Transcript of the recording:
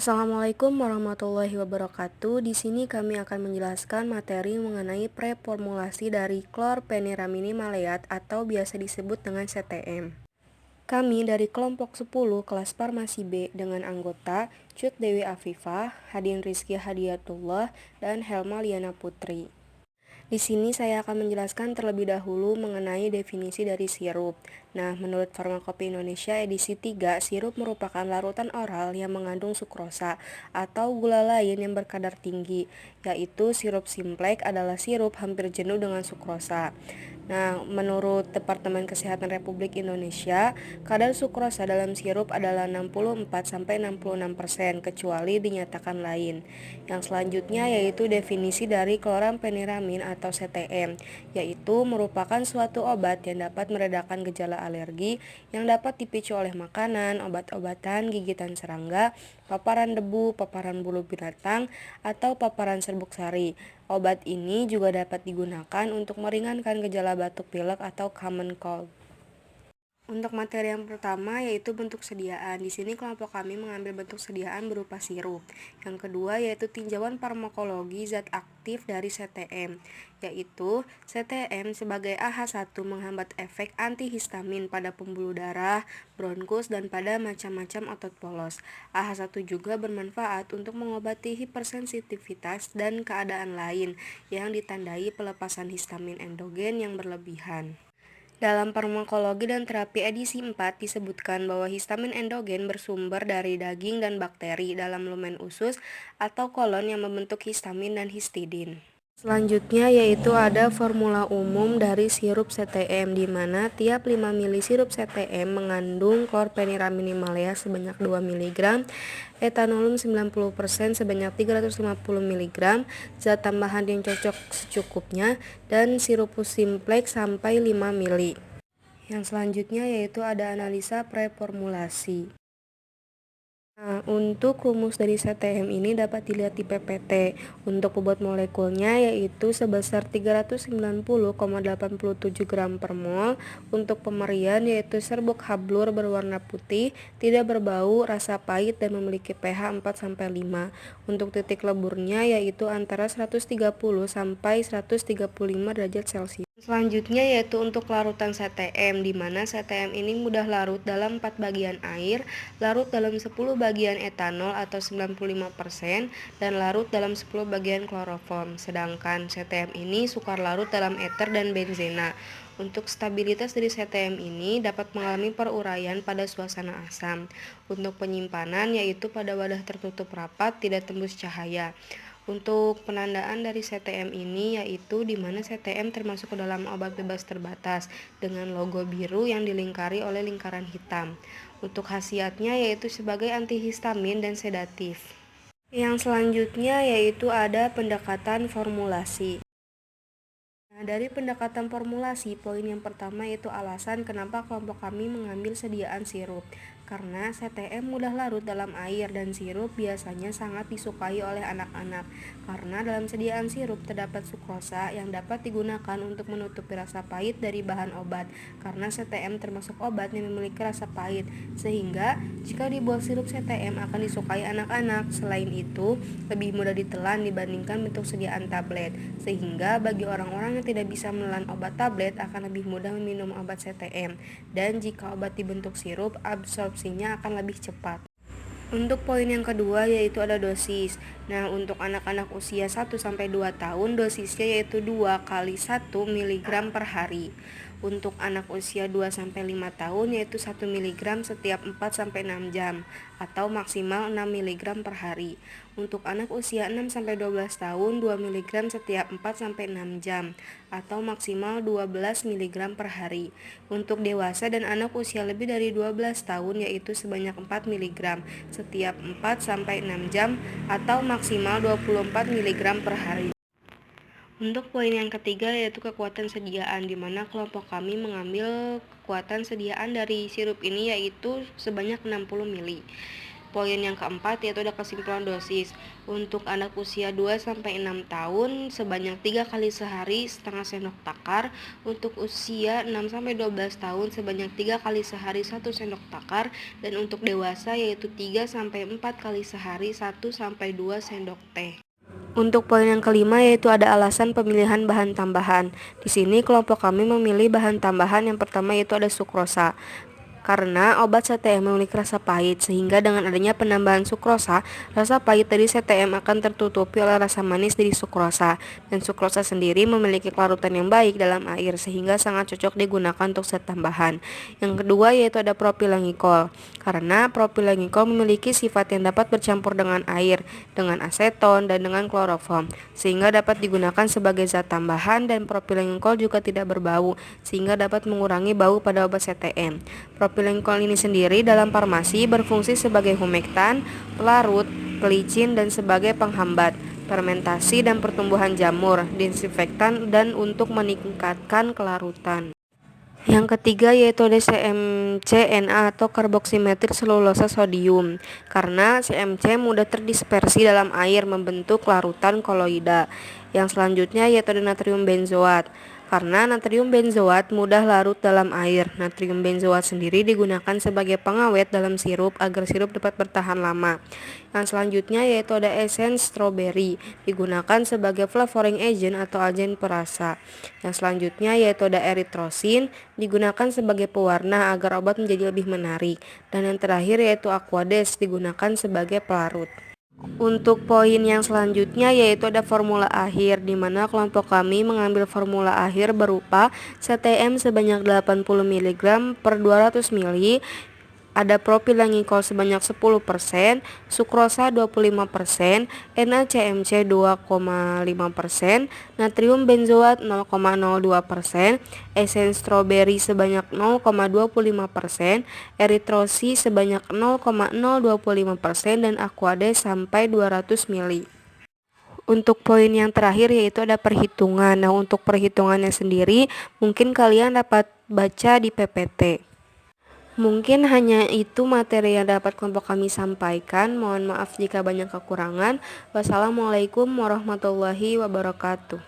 Assalamualaikum warahmatullahi wabarakatuh. Di sini kami akan menjelaskan materi mengenai preformulasi dari chlorpheniramine maleat atau biasa disebut dengan CTM. Kami dari kelompok 10 kelas Farmasi B dengan anggota Cut Dewi Afifah, Hadin Rizky Hadiatullah, dan Helma Liana Putri. Di sini saya akan menjelaskan terlebih dahulu mengenai definisi dari sirup. Nah, menurut Farmakope Indonesia edisi 3, sirup merupakan larutan oral yang mengandung sukrosa atau gula lain yang berkadar tinggi, yaitu sirup simplex adalah sirup hampir jenuh dengan sukrosa. Nah, menurut Departemen Kesehatan Republik Indonesia, kadar sukrosa dalam sirup adalah 64-66% kecuali dinyatakan lain. Yang selanjutnya yaitu definisi dari chlorpheniramine atau CTM, yaitu merupakan suatu obat yang dapat meredakan gejala alergi yang dapat dipicu oleh makanan, obat-obatan, gigitan serangga, paparan debu, paparan bulu binatang, atau paparan serbuk sari. Obat ini juga dapat digunakan untuk meringankan gejala batuk pilek atau common cold. Untuk materi yang pertama yaitu bentuk sediaan. Di sini kelompok kami mengambil bentuk sediaan berupa sirup. Yang kedua yaitu tinjauan farmakologi zat aktif dari CTM, yaitu CTM sebagai AH1 menghambat efek antihistamin pada pembuluh darah, bronkus, dan pada macam-macam otot polos. AH1 juga bermanfaat untuk mengobati hipersensitivitas dan keadaan lain yang ditandai pelepasan histamin endogen yang berlebihan. Dalam farmakologi dan terapi edisi 4 disebutkan bahwa histamin endogen bersumber dari daging dan bakteri dalam lumen usus atau kolon yang membentuk histamin dan histidin. Selanjutnya yaitu ada formula umum dari sirup CTM di mana tiap 5 ml sirup CTM mengandung chlorpheniramine maleat sebanyak 2 mg, etanolol 90% sebanyak 350 mg, zat tambahan yang cocok secukupnya, dan sirup simplex sampai 5 ml. Yang selanjutnya yaitu ada analisa preformulasi. Nah, untuk rumus dari CTM ini dapat dilihat di PPT. Untuk bobot molekulnya yaitu sebesar 390,87 gram per mol. Untuk pemerian yaitu serbuk hablur berwarna putih, tidak berbau, rasa pahit, dan memiliki pH 4-5. Untuk titik leburnya yaitu antara 130 sampai 135 derajat Celcius. Selanjutnya yaitu untuk larutan CTM, di mana CTM ini mudah larut dalam 4 bagian air, larut dalam 10 bagian etanol atau 95%, dan larut dalam 10 bagian kloroform. Sedangkan CTM ini sukar larut dalam eter dan benzena. Untuk stabilitas dari CTM ini dapat mengalami peruraian pada suasana asam. Untuk penyimpanan yaitu pada wadah tertutup rapat, tidak tembus cahaya. Untuk penandaan dari CTM ini yaitu di mana CTM termasuk ke dalam obat bebas terbatas dengan logo biru yang dilingkari oleh lingkaran hitam. Untuk khasiatnya yaitu sebagai antihistamin dan sedatif. Yang selanjutnya yaitu ada pendekatan formulasi. Nah, dari pendekatan formulasi, poin yang pertama yaitu alasan kenapa kelompok kami mengambil sediaan sirup. Karena CTM mudah larut dalam air dan sirup biasanya sangat disukai oleh anak-anak. Karena dalam sediaan sirup terdapat sukrosa yang dapat digunakan untuk menutupi rasa pahit dari bahan obat. Karena CTM termasuk obat yang memiliki rasa pahit, sehingga jika dibuat sirup CTM akan disukai anak-anak. Selain itu, lebih mudah ditelan dibandingkan bentuk sediaan tablet, sehingga bagi orang-orang yang tidak bisa menelan obat tablet akan lebih mudah meminum obat CTM, dan jika obat dibentuk sirup, absorpsinya akan lebih cepat. Untuk poin yang kedua yaitu ada dosis. Nah, untuk anak-anak usia 1-2 tahun dosisnya yaitu 2 kali 1 mg per hari. Untuk anak usia 2-5 tahun yaitu 1 mg setiap 4-6 jam atau maksimal 6 mg per hari. Untuk anak usia 6-12 tahun 2 mg setiap 4-6 jam atau maksimal 12 mg per hari. Untuk dewasa dan anak usia lebih dari 12 tahun yaitu sebanyak 4 mg setiap 4-6 jam atau maksimal 24 mg per hari. Untuk poin yang ketiga yaitu kekuatan sediaan, di mana kelompok kami mengambil kekuatan sediaan dari sirup ini yaitu sebanyak 60 ml. poin yang keempat yaitu ada kesimpulan dosis. Untuk anak usia 2-6 tahun sebanyak 3 kali sehari setengah sendok takar. Untuk usia 6-12 tahun sebanyak 3 kali sehari 1 sendok takar. Dan untuk dewasa yaitu 3-4 kali sehari 1-2 sendok teh. Untuk poin yang kelima yaitu ada alasan pemilihan bahan tambahan. Di sini kelompok kami memilih bahan tambahan yang pertama yaitu ada sukrosa. Karena obat CTM memiliki rasa pahit, sehingga dengan adanya penambahan sukrosa, rasa pahit dari CTM akan tertutupi oleh rasa manis dari sukrosa. Dan sukrosa sendiri memiliki kelarutan yang baik dalam air, sehingga sangat cocok digunakan untuk zat tambahan. Yang kedua yaitu ada propilengikol. Karena propilengikol memiliki sifat yang dapat bercampur dengan air, dengan aseton, dan dengan kloroform, sehingga dapat digunakan sebagai zat tambahan, dan propilengikol juga tidak berbau, sehingga dapat mengurangi bau pada obat CTM. Propilengikol ini sendiri dalam farmasi berfungsi sebagai humektan, pelarut, pelicin, dan sebagai penghambat fermentasi dan pertumbuhan jamur, disinfektan, dan untuk meningkatkan kelarutan. Yang ketiga yaitu ada CMC-NA atau karboksimetil selulosa sodium. Karena CMC mudah terdispersi dalam air membentuk larutan koloida. Yang selanjutnya yaitu ada natrium benzoat. Karena natrium benzoat mudah larut dalam air. Natrium benzoat sendiri digunakan sebagai pengawet dalam sirup agar sirup dapat bertahan lama. Yang selanjutnya yaitu ada essence strawberry, digunakan sebagai flavoring agent atau agen perasa. Yang selanjutnya yaitu ada eritrosin, digunakan sebagai pewarna agar obat menjadi lebih menarik. Dan yang terakhir yaitu aquades, digunakan sebagai pelarut. Untuk poin yang selanjutnya yaitu ada formula akhir, di mana kelompok kami mengambil formula akhir berupa CTM sebanyak 80 mg per 200 ml, ada propilengikol sebanyak 10%, sukrosa 25%, NaCMC 2,5%, natrium benzoat 0,02%, esen stroberi sebanyak 0,25%, eritrosi sebanyak 0,025%, dan aquades sampai 200 ml. Untuk poin yang terakhir yaitu ada perhitungan. Nah, untuk perhitungannya sendiri mungkin kalian dapat baca di PPT. Mungkin hanya itu materi yang dapat kelompok kami sampaikan. Mohon maaf jika banyak kekurangan. Wassalamualaikum warahmatullahi wabarakatuh.